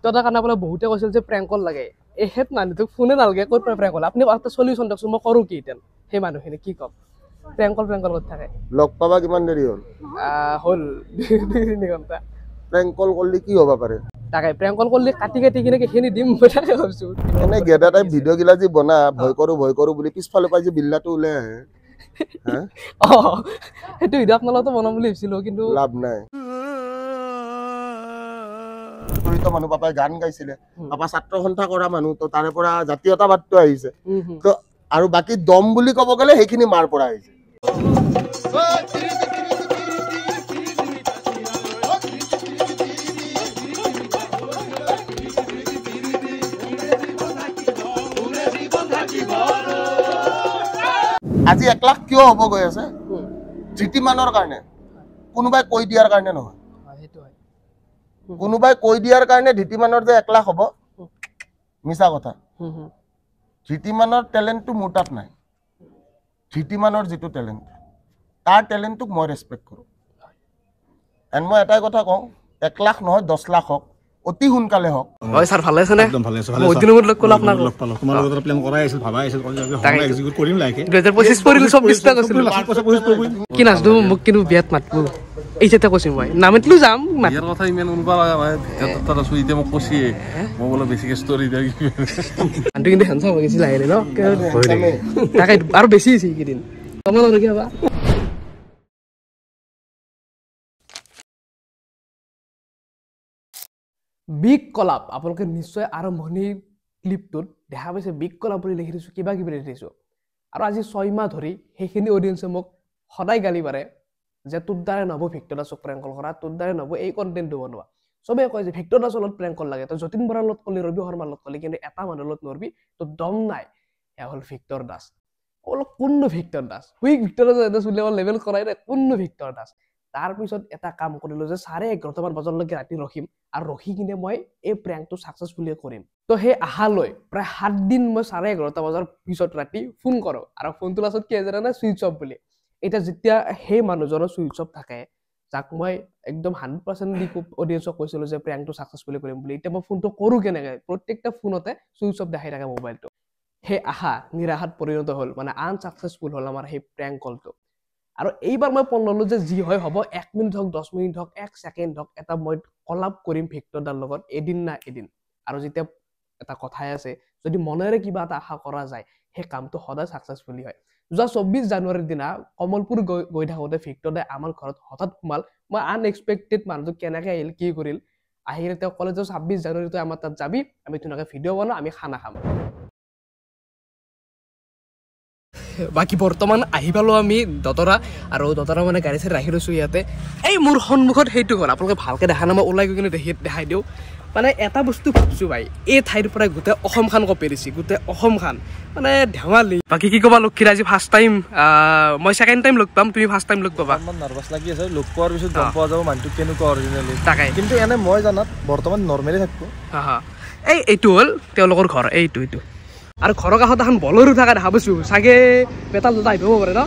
ভিক্টৰৰ কাৰণে বোলে বহুতে কৈছিল যে প্ৰেংক কল লাগে এহেত মানুহটোক ফোনে নালাগে ক'ত প্ৰেংক কল আপুনি এটা সলিউশন দিয়কচোন মই কৰো কি এতিয়া সেই মানুহখিনি কি কম প্ৰেংক কল ক'ত থাকে লগ পাবা কিমান দেৰি হ'ল 2-3 ঘণ্টা প্ৰেংক কল কৰিলে কি হ'ব পাৰে তাকে প্ৰেংক কল কৰিলে কাটি কিনে কেখিনি দিম মই তাকে ভাবছো এনে গেদা টাইপ ভিডিঅ' গিলা যি বনা ভয় কৰো বুলি পিছফালে পাই যে বিল্লাটো ওলাই আহে সেইটো ভিডিঅ' আপোনালোকতো বনাম বুলি ভাবিছিলো কিন্তু লাভ নাই তো মানুহ পাপাই গান গাইছিলে পাপা ছাত্ৰ সন্থা কৰা মানুহ তো তাৰে পৰা জাতীয়তাবাদটো আহিছে তো আৰু বাকি দম বুলি ক'ব গ'লে সেইখিনি মাৰ পৰা আহিছে আজি 1 লাখ কিয় হ'ব গৈ আছে ধৃতিমানৰ কাৰণে কোনোবাই কৈ দিয়াৰ কাৰণে নহয় সেইটো হয় কোনোবাই কৈ দিয়াৰ কাৰণে ধৃতিমানৰ যে 1 লাখ হ'ব মিছা কথা ধৃতিমানৰ টেলেণ্টটো মোৰ তাত নাই ধৃতিমানৰ যিটো টেলেণ্ট তাৰ টেলেণ্টটোক মই ৰেছপেক্ট কৰোঁ এণ্ড মই এটাই কথা কওঁ 1 লাখ নহয় 10 লাখ হওক অতি সোনকালে হওক হয় স্যাৰ ভালে আছে নে একদম ভালে আছে বহুত দিনৰ মূৰত লগ কৰিলো আপোনাক লগ পালো তোমাৰ লগত প্লেন কৰাই আছিল ভাবা আছিল আমি এক্সিকিউট কৰিম লাইকে 2025 পৰিল 24 টা কৈছিল কি নাজদু মোক কিন্তু বিয়াত মাতবো এই যেটা কৈছিল মই নামতলু যাম ইয়াৰ কথা ইমান উনবা লাগা ভাই তাত আছো ইতে মোক কছিয়ে মই বলে বেছিক ষ্টৰী দিয়া কি আন্টি কিন্তু হনসা হৈ গৈছিল আহিলে ন তাকে আৰু বেছি আছে কিদিন কমল ৰকি হবা বিগ কলাপ আপোনালোকে নিশ্চয় আৰম্ভণিৰ ক্লিপটোত দেখা পাইছে বিগ কলাপ বুলি লিখি দিছো কিবা কিবি লিখি দিছো আৰু আজি 6 মাহ ধৰি সেইখিনি অডিয়েন্সে মোক সদায় গালি পাৰে যে তোৰ দ্বাৰা নব ভিক্টৰ দাসক প্ৰেংক কল কৰা তোৰ দ্বাৰা নব এই কন্টেন্টটো বনোৱা সবে কয় যে ভিক্টৰ দাসৰ লগত প্ৰেংক কল লাগে তো যতীন বৰাৰ লগত কলি ৰবি শৰ্মাৰ লগত কলি কিন্তু এটা মানুহৰ লগত নৰবি তো দম নাই এ হল ভিক্টৰ দাস অলপ কোন ভিক্টৰ দাস হুইক ভিক্টৰ দাস উলিয়াব লেভেল কৰাই নাই কোন ভিক্টৰ দাস তাৰ পিছত এটা কাম কৰিলো যে 11:30 মান বজালৈকে ৰাতি ৰখিম আৰু ৰখি কিনে মই এই প্ৰেংকটো সাকসেসফুলি কৰিম তো হে আহালৈ প্ৰায় 7 দিন মই 11:30 বজাৰ পিছত ৰাতি ফোন কৰো আৰু ফোনটো লাছত কি জানা না সুইচ অফ বুলি এটা যেতিয়া হে মানুহজনৰ সুইচ অফ থাকে যাক মই একদম 100% দি অডিয়েন্সক কৈছিলো যে প্ৰেংকটো সাকসেসফুলি কৰিম বুলি এটা মই ফোনটো কৰো কেনেকৈ প্ৰত্যেকটা ফোনতে সুইচ অফ দেখাই থাকে মোবাইলটো হে আহা নিৰাহাত পৰিণত হল মানে আনসাকসেসফুল হল আমাৰ হে প্ৰেংক কলটো আৰু এইবাৰ মই পন ললো যে যি হয় হ'ব 1 মিনিট হক 10 মিনিট হক 1 সেকেন্ড হক এটা মই কলাপ কৰিম ভিক্টৰ দাৰ লগত এদিন না এদিন আৰু যেতিয়া এটা কথাই আছে যদি মনেৰে কিবা এটা আশা কৰা যায় হে কামটো সদায় সাকসেসফুলি হয় যোৱা 24 জানুৱাৰীৰ দিনা কমলপুৰ গৈ থাকোতে ভিক্টৰ দাই আমাৰ ঘৰত হঠাৎ সোমাল মই আনএক্সপেক্টেড মানুহটো কেনেকৈ আহিল কি কৰিল আহিলে তেওঁ কলেজ 26 জানুৱাৰীতে আমাৰ তাত যাবি আমি ধুনীয়াকৈ ভিডিঅ' বনাম আমি খানা খাম বাকি বৰ্তমান আহি পালো আমি দতৰা আৰু দতৰা মানে গাড়ী চাই ৰাখি লৈছো ইয়াতে এই মোৰ সন্মুখত সেইটো হ'ল আপোনালোকে ভালকে দেখা না মই ওলাই গৈ কিনে দেখাই দিওঁ মানে এটা বস্তু ভাবছো ভাই এই ঠাইৰ পৰা গোটেই অসমখান কপি দিছি গোটেই অসমখান মানে ধেমালি বাকি কি ক'বা লক্ষীৰ আজি ফাৰ্ষ্ট টাইম মই সেকেন্ড টাইম লগ পাম তুমি ফাৰ্ষ্ট টাইম লগ পাবা ইমান নাৰ্ভাছ লাগি আছে লগ পোৱাৰ পিছত গম পোৱা যাব মানুহটো কেনেকুৱা অৰিজিনেলি তাকে কিন্তু এনে মই জানাত বৰ্তমান নৰ্মেলি থাকো হা এইটো হ'ল তেওঁলোকৰ ঘৰ এইটো আৰু ঘৰৰ কাষত এখন বলৰো থকা দেখা পাইছো চাগে বেতাল দাদা আহিব পাৰে ন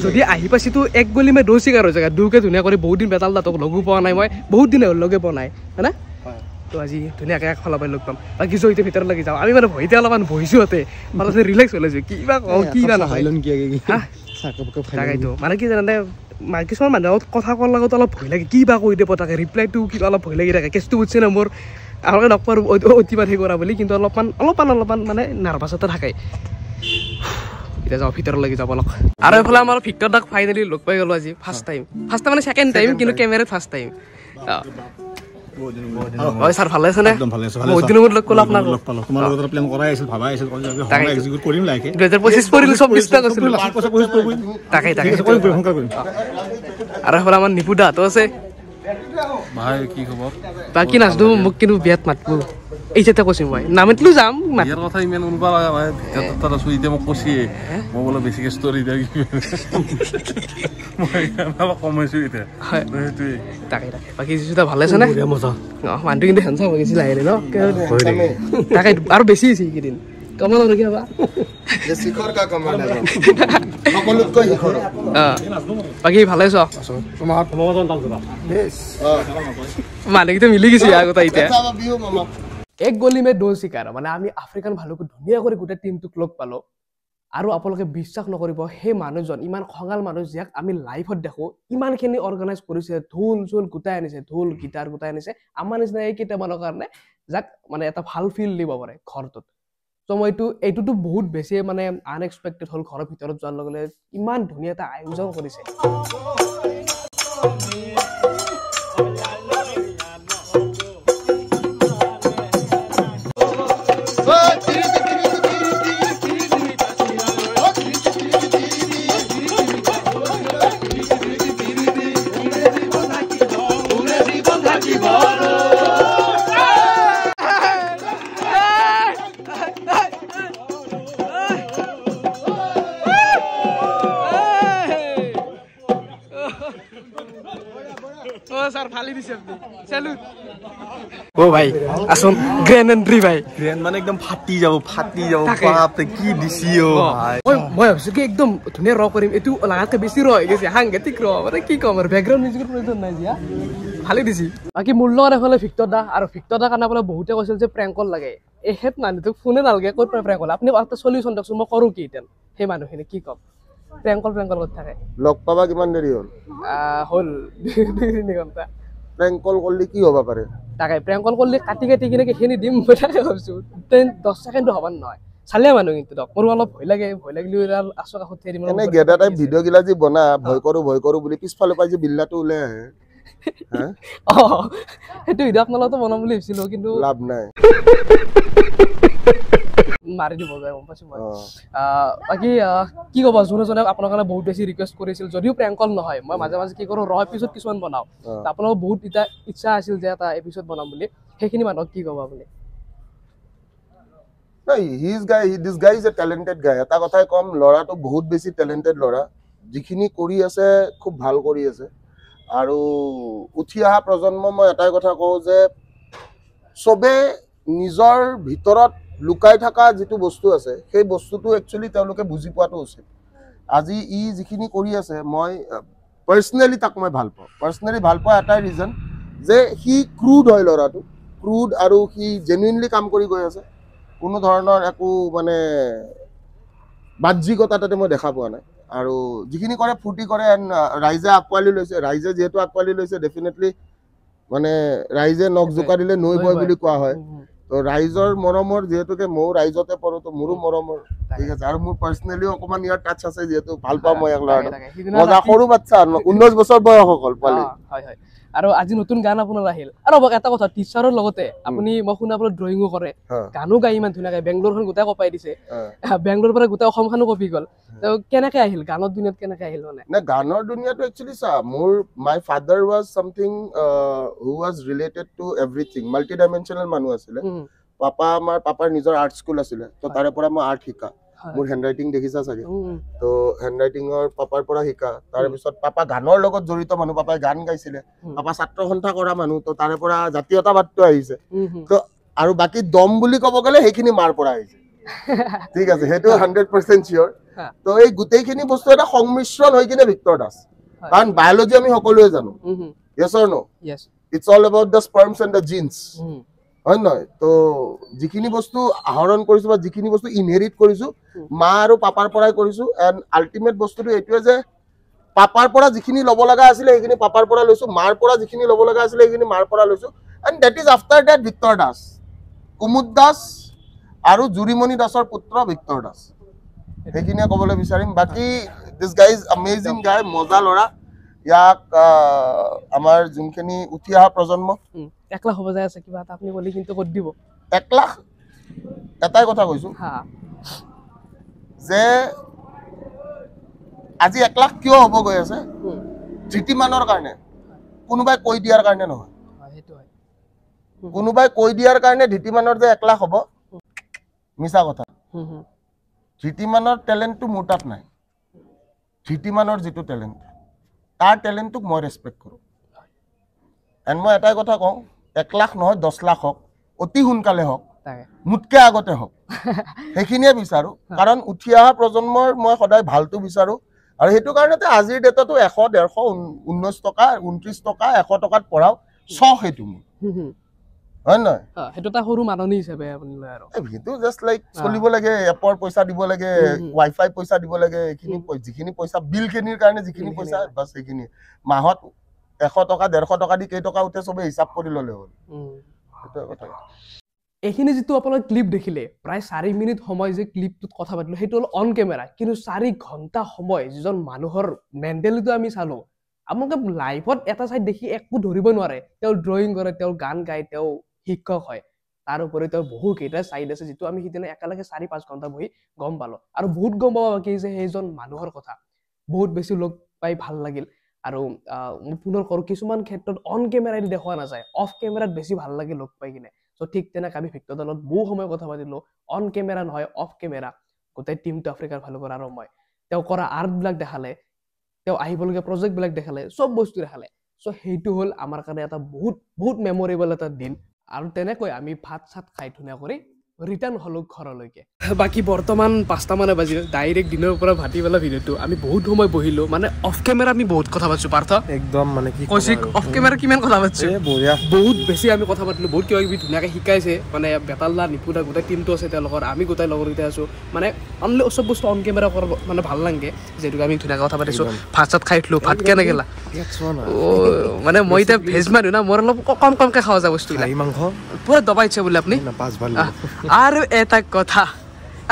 যদি আহি পাইছিতো এক গলি মই দৌচিক আৰু জেগা দুকে ধুনীয়া কৰি বহুত দিন বেতাল দাদক লগো পোৱা নাই মই বহুত দিন হ'ল লগে পোৱা নাই হয়নে তো আজি ধুনীয়াকৈ একফালৰ পৰা লগ পাম বাকী জয়িতে ভিতৰত লাগি যাওঁ আমি মানে ভয়তে অলপমান বহিছো তাতে মানে ৰিলেক্স হৈ লৈছো কিবা কি না নহয় তাকেইতো মানে কি জানে কিছুমান মানুহৰ কথা কোৱাৰ লগত অলপ ভয় লাগে কিবা কৈ দিব তাকে ৰিপ্লাইটো কিবা অলপ ভয় লাগি থাকে কেছটো বুজিছে না মোৰ আপোনালোকে নকপাৰ অতিবাদ কৰা বুলি কিন্তু অলপমান মানে নাৰ্ভাছ এটা থাকে এতিয়া যাওঁ ভিতৰলৈকে যাব অলপ আৰু এইফালে আমাৰ ভিক্টৰ দাক ফাইনেলি লগ পাই গ'লো আজি ফাৰ্ষ্ট টাইম মানে সেকেণ্ড টাইম কিন্তু কেমেৰাত ফাৰ্ষ্ট টাইম হয় স্যাৰ ভালে আছে নে একদম ভালে আছে বহুত দিনৰ মূৰত লগ কৰিলো আপোনাক লগ পালো তোমাৰ লগত প্লেন কৰাই আছিল ভাবা আছিল আমি এক্সিকিউট কৰিম লাইকে 2025 পৰিল 24 টা কৈছিল তাকে আৰু এইফালে আমাৰ নিপু দাটো আছে ভাই কি খবৰ বাকি নাজদু মোক কিন্তু বিয়াত মাতবো এই যেটা কৈছিল মই নামতলু যাম ইয়াৰ কথা ইমান উনবা লাগা ভাই তাত আছো ইতে মোক কছিয়ে মই বলে বেছিক ষ্টৰী দিয়া কি মই অলপ কমাইছো ইতে সেইটোৱে তাকে বাকি যেটা ভালে আছে নে মজা মানুহটো কিন্তু হনসা হৈ গৈছিল আহিলে ন তাকে আৰু বেছি আছে কিদিন কমল ৰকি হবা যে শিখৰ কা কমল আছে সকলোতকৈ শিখৰ বাকি ভালে আছো তোমাৰ মমজন তাল যাবা বেশ মানে কি মিলি গৈছে আগতে এতিয়া চাবা বিহু মামা এক গলি মে দো শিকাৰ মানে আমি আফ্ৰিকান ভালুক ধুনীয়া কৰি গোটেই টিমটোক লগ পালো আৰু আপোনালোকে বিশ্বাস নকৰিব সেই মানুহজন ইমান খঙাল মানুহ যাক আমি লাইভত দেখো ইমানখিনি অৰ্গেনাইজ কৰিছে ঢোল চোল গোটাই আনিছে ঢোল গিটাৰ গোটাই আনিছে আমাৰ নিচিনা এইকেইটামানৰ কাৰণে যাক মানে এটা ভাল ফিল দিব পাৰে ঘৰটোত চ' মই এইটোতো বহুত বেছি মানে আনএক্সপেক্টেড হ'ল ঘৰৰ ভিতৰত যোৱাৰ লগে লগে ইমান ধুনীয়া এটা আয়োজন কৰিছে স্যাৰ ফালি দিছে আপনি স্যালুট ও ভাই আসুন গ্ৰ্যান্ড এন্ট্ৰি ভাই গ্ৰেণ্ড মানে একদম ফাটি যাব বাপৰে কি দিছি অ ভাই মই ভাবিছো কি একদম ধুনীয়া ৰ কৰিম এইটো লাগাতকে বেছি ৰ হৈ গৈছে সাংঘাতিক ৰ মানে কি কম আৰু বেকগ্ৰাউণ্ড মিউজিকৰ প্ৰয়োজন নাই জিয়া ভালে দিছি বাকী মোৰ লগত এফালে ভিক্টৰ দা আৰু ভিক্টৰ দা কাৰণে বোলে বহুতে কৈছিল যে প্ৰেংক কল লাগে এহেত মানুহটোক ফোনে নালাগে ক'ত প্ৰেংক কল আপুনি এটা চলিউশ্যন দিয়কচোন মই কৰোঁ কি এতিয়া সেই মানুহখিনি কি ক'ম প্ৰেংক কল কৰি থাকে লগ পাবা কিমান দেৰি হ'ল হ'ল 2-3 ঘণ্টা প্ৰেংক কল কৰিলে কি হ'ব পাৰে তাকে প্ৰেংক কল কৰিলে কাটি কিনে সেইখিনি দিম মই তাকে ভাবিছোঁ 10 ছেকেণ্ডো হ'ব নহয় চালে মানুহ কিন্তু মোৰ অলপ ভয় লাগিলে আছো কাষত থৈ দিম এনে গেদা টাইপ ভিডিঅ' গিলা যি বনা ভয় কৰোঁ বুলি পিছফালে পাই যে বিল্লাটো ওলাই আহে সেইটো ভিডিঅ' আপোনালোকতো বনাম বুলি ভাবিছিলোঁ কিন্তু লাভ নাই মাৰি দিব যায় গম পাইছোঁ মই বাকী কি ক'ব যোনে আপোনাৰ কাৰণে বহুত বেছি ৰিকুৱেষ্ট কৰিছিল যদিও প্ৰেংক কল নহয় মই মাজে মাজে কি কৰোঁ ৰ এপিছড কিছুমান বনাওঁ আপোনালোকৰ বহুত এতিয়া ইচ্ছা আছিল যে এটা এপিছড বনাম বুলি সেইখিনি মানুহক কি ক'ব আপুনি this guy is a talented guy এটা কথাই কম ল'ৰাটো বহুত বেছি টেলেণ্টেড ল'ৰা যিখিনি কৰি আছে খুব ভাল কৰি আছে আৰু উঠি অহা প্ৰজন্ম মই এটাই কথা কওঁ যে চবে নিজৰ ভিতৰত লুকাই থকা যিটো বস্তু আছে সেই বস্তুটো একচুৱেলি তেওঁলোকে বুজি পোৱাটো উচিত আজি ই যিখিনি কৰি আছে মই পাৰ্চনেলি তাক মই ভাল পাওঁ পাৰ্চনেলি ভাল পোৱা এটাই ৰিজন যে সি ক্ৰুড হয় ল'ৰাটো ক্ৰুড আৰু সি জেনুইনলি কাম কৰি গৈ আছে কোনো ধৰণৰ একো মানে বাহ্যিকতা তাতে মই দেখা পোৱা নাই আৰু যিখিনি কৰে ফূৰ্তি কৰে এণ্ড ৰাইজে আকোৱালি লৈছে ৰাইজে যিহেতু আকোৱালি লৈছে ডেফিনেটলি মানে ৰাইজে নখ জোকা দিলে নৈ বয় বুলি কোৱা হয় তো ৰাইজৰ মৰমৰ যিহেতুকে ময়ো ৰাইজতে পঢ়ো তো মোৰো মৰমৰ ঠিক আছে আৰু মোৰ পাৰ্চনেলিও অকণমান ইয়াৰ টাচ আছে যিহেতু ভাল পাওঁ মই এক ল'ৰাটো মজা সৰু বাচ্চা 19 বছৰ বয়স অকল পালি আৰু আজি নতুন গান আপোনাৰ আহিল আৰু এটা কথা টিচাৰৰ লগতে আপুনি মই শুনা আপোনাৰ ড্ৰয়িঙো কৰে গানো গাই ইমান ধুনীয়াকৈ বেংগলোৰখন গোটেই কপাই দিছে বেংগলোৰ পৰা গোটেই অসমখনো কপি গ'ল কেনেকৈ আহিল গানৰ দুনিয়াত কেনেকৈ আহিল মানে নে গানৰ দুনিয়াটো একচুৱেলি চা মোৰ my father was something who was related to everything multi dimensional মানুহ আছিলে পাপাৰ নিজৰ আৰ্ট স্কুল আছিলে তো তাৰে পৰা মই আৰ্ট শিকা মোৰ হেণ্ডৰাইটিং দেখিছা চাগে তো হেণ্ডৰাইটিঙৰ পাপাৰ পৰা শিকা তাৰপিছত পাপা গানৰ লগত জড়িত মানুহ পাপাই গান গাইছিলে পাপা ছাত্ৰ সন্থা কৰা মানুহ তো তাৰে পৰা জাতীয়তাবাদটো আহিছে তো আৰু বাকী দম বুলি ক'ব গ'লে সেইখিনি মাৰ পৰা আহিছে ঠিক আছে সেইটো 100% চিয়ৰ তো এই গোটেইখিনি বস্তু এটা সংমিশ্ৰণ হৈ কিনে ভিক্টৰ দাস কাৰণ বায়'লজি আমি সকলোৱে জানো yes or no yes it's all about the sperms and the genes হয় নহয় তো যিখিনি বস্তু আহৰণ কৰিছো বা যিখিনি বস্তু ইনহেৰিট কৰিছো মা আৰু পাপাৰ পৰাই কৰিছো এণ্ড আল্টিমেট বস্তুটো এইটোৱে যে পাপাৰ পৰা যিখিনি ল'ব লগা আছিলে সেইখিনি পাপাৰ পৰা লৈছো মাৰ পৰা যিখিনি ল'ব লগা আছিলে সেইখিনি মাৰ পৰা লৈছো and date is after date Victor Das Kumud Das আৰু জুৰিমণি দাসৰ পুত্ৰ ভিক্টৰ দাস সেইখিনিয়ে ক'বলৈ বিচাৰিম বাকী দিছ গাই ইজ আমেজিং গাই মজা ল'ৰা ইয়াক আমাৰ যোনখিনি উঠি অহা প্ৰজন্ম 1 লাখ হ'ব যায় আছে কিবা এটা আপুনি ক'লে কিন্তু ক'ত দিব 1 লাখ এটাই কথা কৈছো যে আজি 1 লাখ কিয় হ'ব গৈ আছে ধৃতিমানৰ কাৰণে কোনোবাই কৈ দিয়াৰ কাৰণে নহয় কোনোবাই কৈ দিয়াৰ কাৰণে ধৃতিমানৰ যে 1 লাখ হ'ব মিছা কথা ধৃতিমানৰ টেলেণ্টটো মোৰ তাত নাই ধৃতিমানৰ যিটো টেলেণ্ট তাৰ টেলেণ্টটোক মই ৰেচপেক্ট কৰোঁ এণ্ড মই এটাই কথা কওঁ 1 লাখ নহয় 10 লাখ হওক অতি সোনকালে হওক মোতকৈ আগতে হওক সেইখিনিয়ে বিচাৰোঁ কাৰণ উঠি অহা প্ৰজন্মৰ মই সদায় ভালটো বিচাৰোঁ আৰু সেইটো কাৰণতে আজিৰ ডেটতো 100, 150, 19 টকা 29 টকা 100 টকাত পঢ়াওঁ চখ সেইটো মোৰ হয় নহয় সেইটো এটা সৰু মাননি হিচাপে আপুনি লয় আৰু সেইটো জাষ্ট লাইক চলিব লাগে এপৰ পইচা দিব লাগে ৱাইফাই পইচা দিব লাগে এইখিনি যিখিনি পইচা বিলখিনিৰ কাৰণে যিখিনি পইচা বাছ সেইখিনি মাহত 100 টকা 150 টকা দি কেই টকা উঠে চবে হিচাপ কৰি ল'লে হ'ল সেইটো কথা এইখিনি যিটো আপোনালোকে ক্লিপ দেখিলে প্ৰায় 4 মিনিট সময় যে ক্লিপটোত কথা পাতিলো সেইটো হ'ল অন কেমেৰা কিন্তু 4 ঘণ্টা সময় যিজন মানুহৰ মেণ্টেলিটো আমি চালো আপোনালোকে লাইভত এটা চাইড দেখি একো ধৰিব নোৱাৰে তেওঁ ড্ৰয়িং কৰে তেওঁ গান গায় তেওঁ শিক্ষক হয় তাৰ উপৰি তেওঁ বহু কেইটা চাইড আছে যিটো আমি সিদিনা একেলগে 4-5 ঘণ্টা বহি গম পালো আৰু বহুত গম পাব বাকী যে সেইজন মানুহৰ কথা বহুত বেছি লগ পাই ভাল লাগিল আৰু পুনৰ কৰো কিছুমান ক্ষেত্ৰত অন কেমেৰা দি দেখুৱা নাযায় অফ কেমেৰাত বেছি ভাল লাগে লগ পাই কিনে সো ঠিক তেনে আমি ভিক্টৰ দলত বহু সময় কথা পাতিলো অন কেমেৰা নহয় অফ কেমেৰা গোটেই টিমটো আফ্ৰিকাৰ ফালৰ পৰা আৰু মই তেওঁ কৰা আৰ্টবিলাক দেখালে তেওঁ আহিবলগীয়া প্ৰজেক্টবিলাক দেখালে সব বস্তু দেখালে সো সেইটো হ'ল আমাৰ কাৰণে এটা বহুত মেমৰেবল এটা দিন আৰু তেনেকৈ আমি ভাত চাত খাই ধুনীয়া কৰি ৰিটাৰ্ণ হলো ঘৰলৈকে বাকি বৰ্তমান 5টা মানে বাজিল ডাইৰেক্ট দিনৰ পৰা ভাটি বেলা ভিডিঅ'টো আমি বহুত সময় বহিলো মানে অফ কেমেৰা আমি বহুত কথা পাতিছো পাৰ্থ একদম মানে কি কৌশিক অফ কেমেৰা কিমান কথা পাতিছো বঢ়িয়া বহুত বেছি আমি কথা পাতিলো বহুত কিবা কিবি ধুনীয়াকৈ শিকাইছে মানে বেতালদা নিপুদা গোটেই টিমটো আছে তেওঁলোকৰ আমি গোটেই লগৰকেইটা আছো মানে অনলি চব বস্তু অন কেমেৰা কৰা মানে ভাল লাগে যিহেতুকে আমি ধুনীয়াকৈ কথা পাতিছো ভাত চাত খাই দিলো ভাত কেনে গেলা মানে মই এতিয়া ভেজ মানুহ না মোৰ অলপ কমকৈ খোৱা যায় বস্তুবিলাক মাংস পুৰা দবাইছে বোলে আপুনি আৰু এটা কথা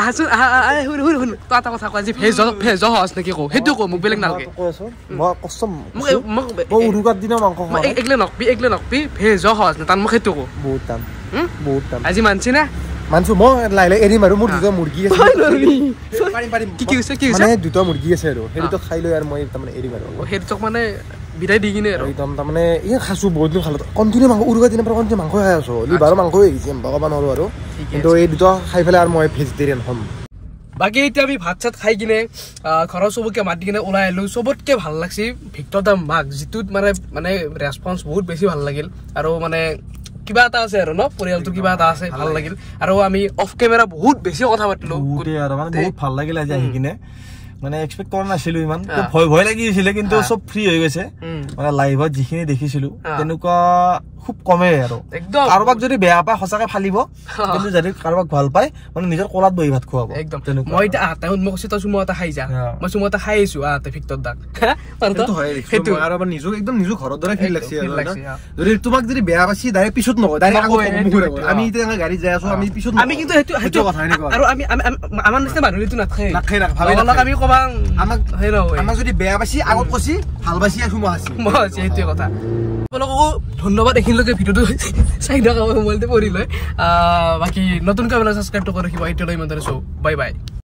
আছোন শুন তো এটা কথা কয় আজি ভেজ সহজ নেকি কওঁ সেইটো কওঁ মোক বেলেগ নালাগে এগলে নকবি ভেজ সহজ নে তাৰ মোক সেইটো কওঁ বহুত টান আজি মানছি না মানছো মই লাইলে এৰিম আৰু মোৰ দুটা মুৰ্গী আছে কি হৈছে দুটা মুৰ্গী আছে আৰু সেইটো খাই লৈ আৰু মই তাৰমানে এৰিম আৰু সেইটো মানে বিদায় দি কিনে আৰু একদম তাৰমানে খাইছো বহুত দিন খালো কণ্টিনিউ মাংস উৰুকা দিনৰ পৰা কণ্টিনিউ মাংস খাই আছো লিভাৰো মাংস হৈ গৈছে ভগৱান নোৱাৰো আৰু কিন্তু এই দুটা খাই পেলাই আৰু মই ভেজিটেৰিয়ান হ'ম বাকী এতিয়া আমি ভাত চাত খাই কিনে ঘৰৰ চবকে মাতি কিনে ওলাই আহিলো চবতকে ভাল লাগছে ভিক্টৰ দা মাক যিটোত মানে ৰেছপন্স বহুত বেছি ভাল লাগিল আৰু মানে কিবা এটা আছে আৰু ন পৰিয়ালটো কিবা এটা আছে ভাল লাগিল আৰু আমি অফ কেমেৰা বহুত বেছি কথা পাতিলো বহুত ভাল লাগিল আজি আহি কিনে মানে এক্সপেক্ট কৰা নাছিলো ইমান ভয় লাগিছিলে কিন্তু সব ফ্ৰী হৈ গৈছে মানে লাইভত যিখিনি দেখিছিলো তেনেকুৱা খুব কমে আৰু কাৰোবাক যদি বেয়া পায় সঁচাকে ফালিব কিন্তু যদি কাৰোবাক ভাল পায় মানে নিজৰ কলাত বহি ভাত খুৱাব একদম মই এতিয়া আটা মই কৈছো তই চুমো এটা খাই যা মই চুমো এটা খাই আহিছো আটা ভিক্টৰ দাক সেইটো আৰু এবাৰ নিজক একদম নিজৰ ঘৰৰ দৰে ফিল লাগছে যদি তোমাক যদি বেয়া পাইছি ডাইৰেক্ট পিছত নকয় ডাইৰেক্ট আমি এতিয়া গাড়ী যাই আছো আমি পিছত আমি কিন্তু সেইটো কথা আৰু আমি আমাৰ নিচিনা মানুহ এইটো নাথাকে আমি কবা আমাক যদি বেয়া পাইছি আগত কৈছি ভাল পাইছি চুমো হাসি সেইটোৱে কথা আপোনালোককো ধন্যবাদ এইখিনিলৈকে ভিডিঅ'টো চাই থকা মোবাইলতে পঢ়ি লয় বাকী নতুনকৈ আপোনালোকে ছাবস্ক্ৰাইবটো কৰি ৰাখিব এতিয়ালৈ ইমান ধৰে বাই বাই